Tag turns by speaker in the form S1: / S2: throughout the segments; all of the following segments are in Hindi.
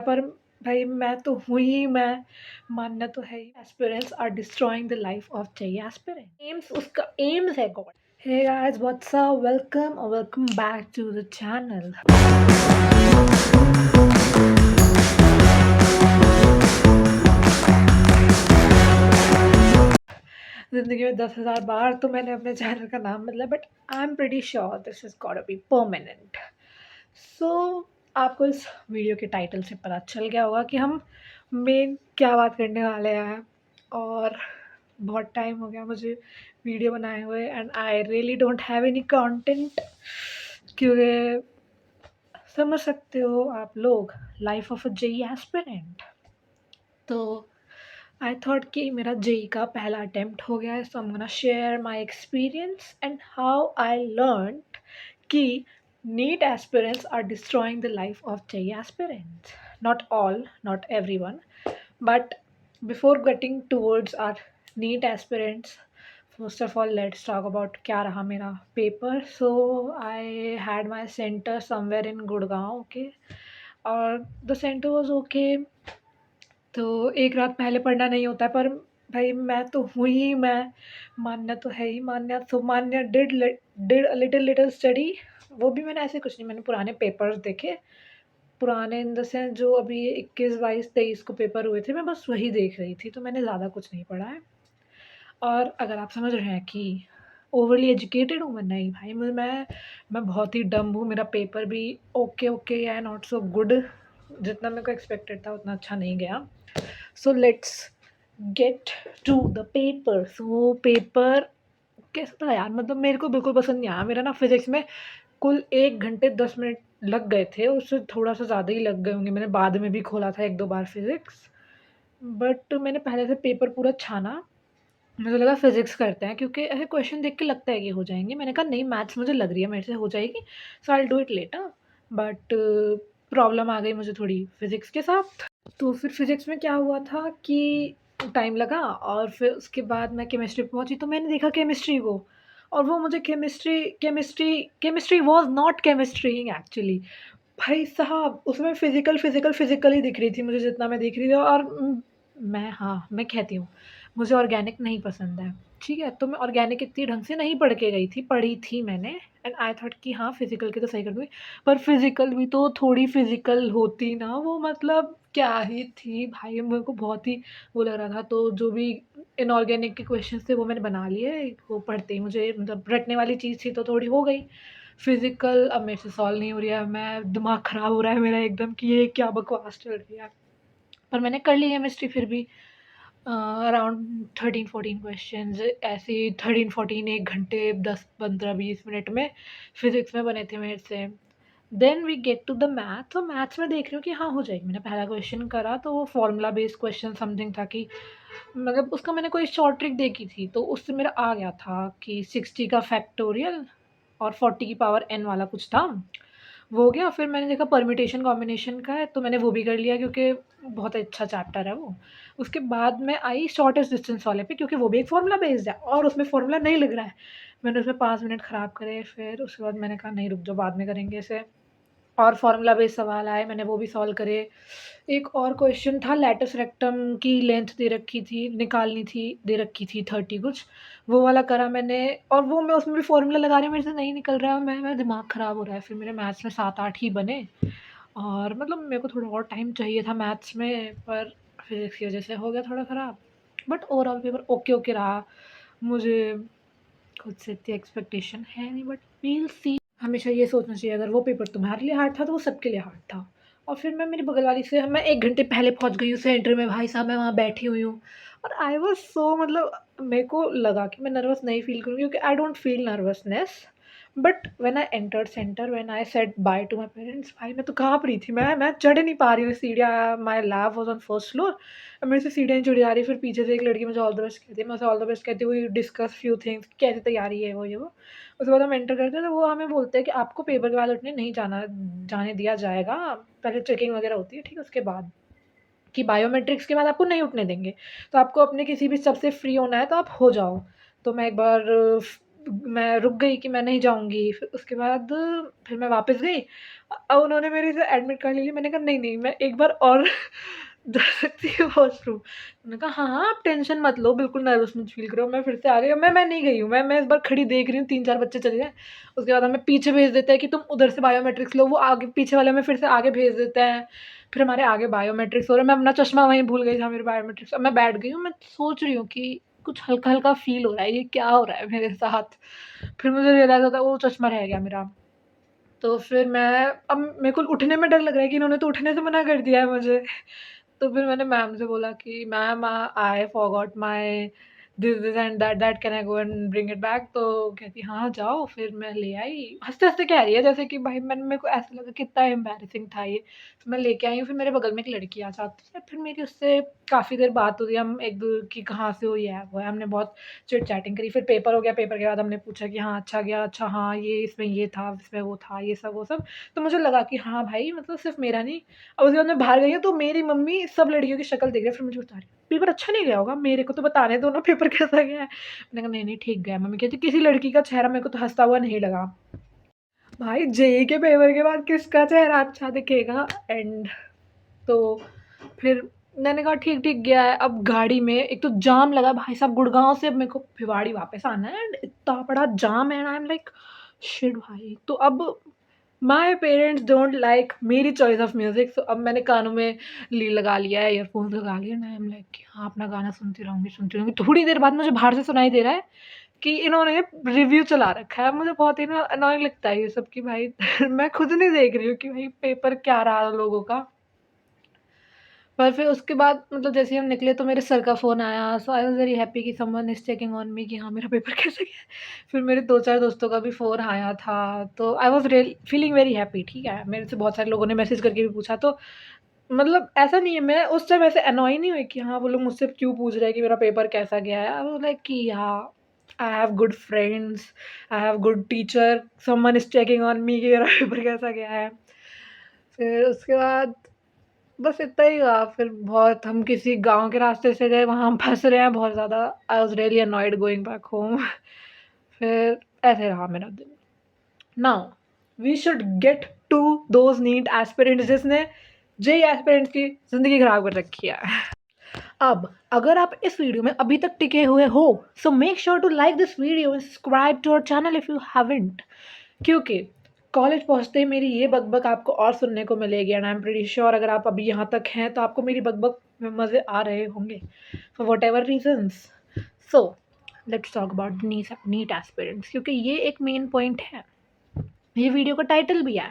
S1: पर भाई मैं तो हूँ ही मैं, मानना तो है ही। Aspirants are destroying the life of चाहिए एस्पिरेंट। एम्स उसका एम्स है god. Hey guys what's up, welcome और welcome back to the channel. ज़िंदगी में 10,000 बार तो मैंने अपने चैनल का नाम बदला, but I am pretty sure this is got be permanent. So आपको इस वीडियो के टाइटल से पता चल गया होगा कि हम मेन क्या बात करने वाले हैं। और बहुत टाइम हो गया मुझे वीडियो बनाए हुए and I really don't have any content, क्योंकि समझ सकते हो आप लोग, life of a JEE aspirant. तो आई थॉट कि मेरा जेई का पहला अटेम्प्ट हो गया है, so I am gonna share my experience and how I learned कि NEET aspirants are destroying the life of JEE aspirants. Not all, not everyone, but before getting towards our NEET aspirants, first of all let's talk about क्या रहा मेरा paper. So I had my center somewhere in Gurgaon, okay, और the center was okay. तो एक रात पहले पढ़ना नहीं होता है, पर भाई मैं तो हूँ ही मैं, मानना तो है ही मान्या। तो मान्या डिड अ लिटिल स्टडी। वो भी मैंने ऐसे कुछ नहीं, मैंने पुराने पेपर्स देखे, पुराने इन द सेंस जो अभी 21, 22, 23 को पेपर हुए थे, मैं बस वही देख रही थी, तो मैंने ज़्यादा कुछ नहीं पढ़ा है। और अगर आप समझ रहे हैं कि ओवरली एजुकेटेड हूँ मैं, नहीं भाई, मैं बहुत ही डम्ब हूँ। मेरा पेपर भी ओके ओके है, नॉट सो गुड। जितना मेरे को एक्सपेक्टेड था उतना अच्छा नहीं गया। So let's get to the paper. So paper कैसा था यार, मतलब मेरे को बिल्कुल पसंद नहीं आया। मेरा ना फिज़िक्स में कुल 1 घंटे 10 मिनट लग गए थे, उससे थोड़ा-सा ज़्यादा ही लग गए होंगे। मैंने बाद में भी खोला था 1-2 बार फिज़िक्स, बट मैंने पहले से पेपर पूरा छाना। मुझे लगा फिज़िक्स करते हैं, क्योंकि ऐसे क्वेश्चन देख के लगता है कि हो जाएँगे। मैंने कहा नहीं, मैथ्स मुझे लग रही है मेरे से हो जाएगी, so I will do it later. But problem आ गई मुझे थोड़ी फिज़िक्स के साथ। तो फिर फिज़िक्स में क्या हुआ था कि टाइम लगा, और फिर उसके बाद मैं केमिस्ट्री पे पहुँची, तो मैंने देखा केमिस्ट्री को, और वो मुझे chemistry chemistry chemistry was not chemistry actually. भाई साहब उसमें फ़िज़िकल ही दिख रही थी मुझे, जितना मैं देख रही थी। और मैं, हाँ, मैं कहती हूँ, मुझे ऑर्गेनिक नहीं पसंद है, ठीक है? तो मैं ऑर्गेनिक इतनी ढंग से नहीं पढ़ के गई थी, पढ़ी थी मैंने, एंड आई थॉट कि हाँ, फ़िज़िकल की तो सही कर दूँगी। पर फ़िज़िकल भी तो थोड़ी फ़िज़िकल होती ना, वो मतलब क्या ही थी भाई, मेरे को बहुत ही वो लग रहा था। तो जो भी इनऑर्गेनिक के क्वेश्चन्स थे वो मैंने बना लिए, वो पढ़ते ही मुझे मतलब रटने वाली चीज़ थी तो थोड़ी हो गई। फिज़िकल अब मेरे से सॉल्व नहीं हो रही है, मैं दिमाग ख़राब हो रहा है मेरा एकदम कि ये क्या बकवास चल रही है। पर मैंने कर ली केमिस्ट्री फिर भी, अराउंड 13-14 क्वेश्चंस ऐसे ही, 13-14 1 घंटे 10-15-20 मिनट में फिज़िक्स में बने थे मेरे से। Then we get to the math. तो मैथ्स में देख रही हूँ कि हाँ, हो जाएगी। मैंने पहला क्वेश्चन करा तो वो फार्मूला बेस्ड क्वेश्चन समथिंग था, कि मतलब उसका मैंने कोई शॉर्ट ट्रिक देखी थी, तो उससे मेरा आ गया था कि 60 का फैक्टोरियल और 40 की पावर n वाला कुछ था, वो हो गया। फिर मैंने देखा परम्यूटेशन कॉम्बिनेशन का है, तो मैंने वो भी कर लिया, क्योंकि बहुत अच्छा चैप्टर है वो। उसके बाद मैं आई शॉर्टेस्ट डिस्टेंस वाले पे, क्योंकि वो भी एक फार्मूला बेस्ड है और उसमें फार्मूला नहीं लग रहा है। मैंने उसमें 5 मिनट ख़राब करे, फिर उसके बाद मैंने कहा नहीं, रुक जाओ, बाद में करेंगे इसे। और फार्मूला बेस्ड सवाल आए, मैंने वो भी सॉल्व करे। एक और क्वेश्चन था, लैटिस रेक्टम की लेंथ दे रखी थी, निकालनी थी, दे रखी थी 30 कुछ, वो वाला करा मैंने। और वो मैं उसमें भी फार्मूला लगा रही हूँ, मेरे से नहीं निकल रहा है, मेरा दिमाग ख़राब हो रहा है। फिर मेरे मैथ्स में 7-8 ही बने, और मतलब मेरे को थोड़ा और टाइम चाहिए था मैथ्स में, पर फिज़िक्स की वजह से हो गया थोड़ा ख़राब। बट ओवरऑल पेपर ओके रहा। मुझे खुद से इतनी एक्सपेक्टेशन है नहीं, बट वील सी। हमेशा ये सोचना चाहिए, अगर वो पेपर तुम्हारे लिए हार्ड था तो वो सबके लिए हार्ड था। और फिर मैं मेरी बगल वाली से, मैं 1 घंटे पहले पहुँच गई हूँ सेंटर में, भाई साहब मैं वहाँ बैठी हुई हूँ, और आई वाज़ सो, मतलब मेरे को लगा कि मैं नर्वस नहीं फ़ील करूँगी, क्योंकि I don't feel nervousness. But when I entered centre, when I said by two my parents, भाई मैं तो काँप रही थी, मैं चढ़ नहीं पा रही हूँ सीढ़ियाँ। My lab was on first floor, अब मेरे से सीढ़ियाँ चढ़ी जा रही है। फिर पीछे से एक लड़की मुझे ऑल द बेस्ट कहती है, मैं उसे ऑल द बेस्ट कहती हूँ, डिस्कस फ्यू थिंग्स, कैसी तैयारी है, वो ये वो। उसके बाद हम एंटर करते हैं, तो वो हमें बोलते हैं कि आपको पेपर के बाद उठने नहीं जाने दिया जाएगा, पहले चेकिंग वगैरह होती है, ठीक है? उसके बाद कि बायोमेट्रिक्स के बाद आपको नहीं उठने देंगे, तो आपको अपने किसी भी सबसे फ्री होना है तो आप हो जाओ। तो मैं एक बार मैं रुक गई कि मैं नहीं जाऊँगी। फिर उसके बाद फिर मैं वापस गई। अब उन्होंने मेरे से एडमिट कार्ड ले लिया। मैंने कहा नहीं मैं एक बार और जा सकती हूँ वॉशरूम। उन्होंने कहा हाँ, हाँ, आप टेंशन मत लो, बिल्कुल नर्वस मत फ़ील करो। मैं फिर से आ गई। मैं नहीं गई हूँ। मैं इस बार खड़ी देख रही हूँ 3-4 बच्चे चले गए। उसके बाद हमें पीछे भेज देते हैं कि तुम उधर से बायोमेट्रिक्स लो, वो आगे पीछे वाले हमें फिर से आगे भेज देते हैं। फिर हमारे आगे बायोमेट्रिक्स हो रहा है। मैं अपना चश्मा वहीं भूल गई जहाँ मेरे बायोमेट्रिक्स। अब मैं बैठ गई हूँ। मैं सोच रही हूँ कि कुछ हल्का-हल्का फ़ील हो रहा है, ये क्या हो रहा है मेरे साथ? फिर मुझे रियलाइज़ होता है वो चश्मा रह गया मेरा। तो फिर मैं अब मेरे को उठने में डर लग रहा है कि इन्होंने तो उठने से मना कर दिया है मुझे। तो फिर मैंने मैम से बोला कि ma'am I forgot my this and that can I go and bring it back? तो कहती हाँ जाओ। फिर मैं ले आई। हँसते-हँसते कह रही है जैसे कि भाई मेरे को ऐसा लगा कितना एम्बैरेसिंग था ये। फिर मैं लेके आई हूँ। फिर मेरे बगल में एक लड़की आ जाती है। फिर मेरी उससे काफ़ी देर बात हुई। हम एक दो की कहाँ से हो, ये है, वो है। हमने बहुत चिट-चैटिंग करी। फिर पेपर हो गया। पेपर के बाद हमने पूछा कि हाँ अच्छा गया? अच्छा हाँ, ये इसमें ये था, इसमें वो था, ये सब वो सब। तो मुझे लगा कि हाँ भाई मतलब सिर्फ़ मेरा नहीं। और उसके बाद मैं बाहर गई हूँ तो मेरी मम्मी सब लड़कियों की शक्ल देख रही है। फिर मुझे बता रही है, पेपर अच्छा नहीं गया होगा? मेरे को तो बताने दो ना पेपर कैसा गया है? मैंने कहा नहीं ठीक गया है। मम्मी कहती किसी लड़की का चेहरा मेरे को तो हँसता हुआ नहीं लगा। भाई जेईई के पेपर के बाद किसका चेहरा अच्छा दिखेगा? एंड तो फिर मैंने कहा ठीक गया है। अब गाड़ी में एक तो जाम लगा भाई साहब। गुड़गाँव से अब मेरे को भिवाड़ी वापस आना है एंड इतना बड़ा जाम है and I am like shit भाई। तो अब माय पेरेंट्स डोंट लाइक मेरी चॉइस ऑफ म्यूज़िक। सो अब मैंने कानों में लगा लिया है, ईयरफ़ोन्स लगा लिए एंड आई एम लाइक कि हाँ, अपना गाना सुनती रहूँगी। थोड़ी देर बाद मुझे बाहर से सुनाई दे रहा है कि इन्होंने रिव्यू चला रखा है। मुझे बहुत ही ना अनोइंग लगता है ये सब कि भाई मैं खुद नहीं देख रही हूँ कि भाई पेपर क्या रहा लोगों का। पर फिर उसके बाद मतलब जैसे ही हम निकले तो मेरे सर का फ़ोन आया। सो आई वाज़ वेरी हैप्पी कि someone is checking on me कि हाँ, मेरा पेपर कैसे गया। फिर मेरे 2-4 दोस्तों का भी फ़ोन आया था। तो I was real feeling very happy. ठीक है, मेरे से बहुत सारे लोगों ने मैसेज करके भी पूछा। तो मतलब ऐसा नहीं है, मैं उस टाइम ऐसे अनॉय नहीं हुई कि हाँ, वो लोग मुझसे क्यों पूछ रहे हैं कि मेरा पेपर कैसा गया है। आई वाज़ लाइक कि हाँ, I have good friends, I have good teacher, someone is checking on me कि मेरा पेपर कैसा गया है। फिर उसके बाद बस इतना ही हुआ। फिर बहुत हम किसी गाँव के रास्ते से गए, वहाँ हम फँस रहे हैं बहुत ज़्यादा। I was really annoyed going back home. फिर ऐसे रहा मेरा दिन। Now we should get to those NEET aspirants जिसने जेईई एस्पिरेंट्स की ज़िंदगी ख़राब कर रखी है। अब अगर आप इस वीडियो में अभी तक टिके हुए हो, so make sure to like this video and subscribe to our channel if you haven't. क्योंकि कॉलेज पहुँचते ही मेरी ये बक-बक आपको और सुनने को मिलेगी and I am pretty sure अगर आप अभी यहाँ तक हैं तो आपको मेरी बक-बक में मज़े आ रहे होंगे for whatever reasons. So let's talk about NEET aspirants क्योंकि ये एक मेन पॉइंट है। ये वीडियो का टाइटल भी है।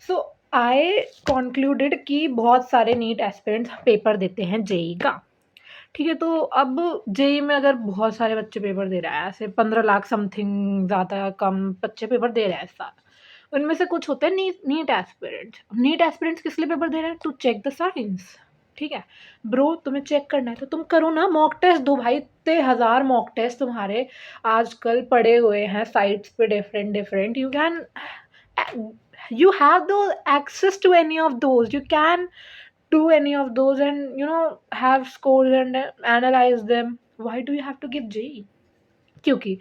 S1: सो आई कॉन्क्लूडेड कि बहुत सारे नीट एस्पिरेंट्स पेपर देते हैं जेईई का। ठीक है, तो अब जेईई में अगर बहुत सारे बच्चे पेपर दे रहा है, ऐसे 15 लाख समथिंग ज़्यादा कम बच्चे पेपर दे रहे हैं इस साल। उनमें से कुछ होते हैं नीट एस्पिरेंट्स। नीट एस्पिरेंट्स किस लिए पेपर दे रहे हैं? To check the science. ठीक है, ब्रो तुम्हें चेक करना है तो तुम करो ना, मॉक टेस्ट दो भाई। इतने हज़ार मॉक टेस्ट तुम्हारे आजकल पड़े हुए हैं साइट्स पे different. you have the access to any of those. You can do any of those and have scores and analyze them. Why do you have to give JEE? क्योंकि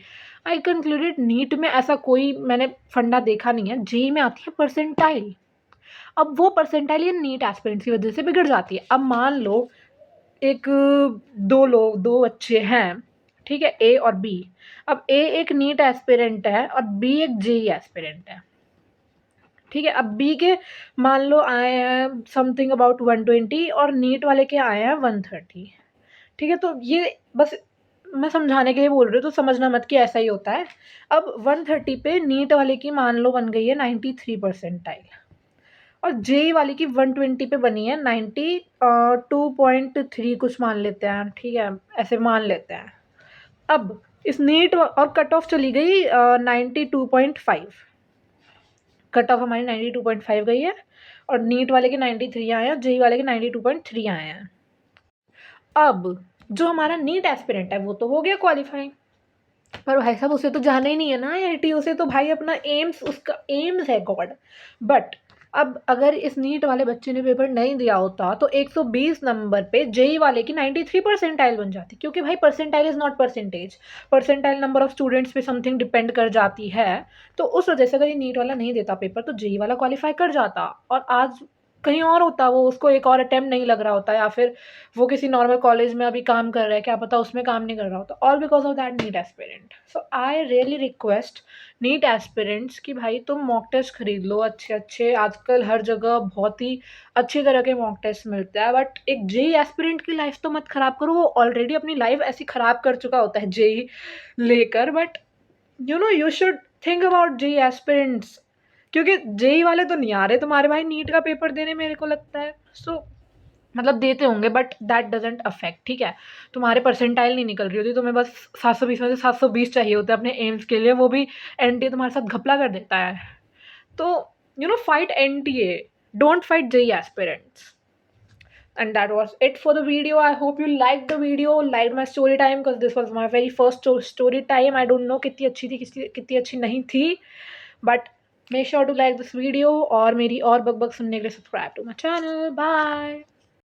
S1: आई कंक्लूडेड नीट में ऐसा कोई मैंने फंडा देखा नहीं है। जेई में आती है परसेंटाइल। अब वो परसेंटाइल ये नीट एस्पिरेंट्स की वजह से बिगड़ जाती है। अब मान लो एक दो बच्चे हैं, ठीक है, ए और बी। अब ए एक नीट एस्पिरेंट है और बी एक जेई एस्पिरेंट है। ठीक है, अब बी के मान लो आए हैं समथिंग अबाउट 120 और नीट वाले के आए हैं 130। ठीक है, तो ये बस मैं समझाने के लिए बोल रही हूँ, तो समझना मत कि ऐसा ही होता है। अब 130 पे नीट वाले की मान लो बन गई है 93 परसेंटाइल और जेई वाले की 120 पे बनी है 92.3 कुछ मान लेते हैं। ठीक है, ऐसे मान लेते हैं। अब इस नीट और कट ऑफ चली गई 92.5। कट ऑफ हमारी 92.5 गई है और नीट वाले के 93 आए हैं, जेई वाले के 92.3 आए हैं। अब जो हमारा नीट एस्पिरेंट है वो तो हो गया क्वालिफाई, पर भाई साहब उसे तो जाना ही नहीं है ना आईआईटी। उसे तो भाई अपना एम्स, उसका एम्स है गॉड। बट अब अगर इस नीट वाले बच्चे ने पेपर नहीं दिया होता तो 120 नंबर पे जेई वाले की 93 परसेंटाइल बन जाती, क्योंकि भाई percentile is not percentage, percentile number of students पे समथिंग डिपेंड कर जाती है। तो उस वजह से अगर ये नीट वाला नहीं देता पेपर तो जेई वाला क्वालिफाई कर जाता, और आज कहीं और होता, वो उसको एक और अटेम्प्ट नहीं लग रहा होता, या फिर वो किसी नॉर्मल कॉलेज में अभी काम कर रहा है, क्या पता उसमें काम नहीं कर रहा होता, all because of that NEET aspirant. So I really request NEET aspirants कि भाई तुम मॉक टेस्ट खरीद लो अच्छे अच्छे, आजकल हर जगह बहुत ही अच्छी तरह के मॉक टेस्ट मिलते हैं, बट एक जेई एस्पिरेंट की लाइफ तो मत ख़राब करो, वो ऑलरेडी अपनी लाइफ ऐसी ख़राब कर चुका होता है जेई लेकर, but you should think about JEE aspirants, क्योंकि जेई वाले तो नहीं आ रहे तुम्हारे भाई नीट का पेपर देने, मेरे को लगता है। सो मतलब देते होंगे बट दैट डजेंट अफेक्ट, ठीक है, तुम्हारे परसेंटाइल नहीं निकल रही होती, तुम्हें बस 720 में से 720 चाहिए होते हैं अपने एम्स के लिए, वो भी एनटीए तुम्हारे साथ घपला कर देता है। तो fight NTA, don't fight JEE aspirants. And that was it for the video. I hope you liked the video, liked my story time, because this was my very first story time. I don't know कितनी अच्छी थी कितनी अच्छी नहीं थी, but make sure to like this video, और मेरी और बक बक सुनने के लिए subscribe to my channel. Bye.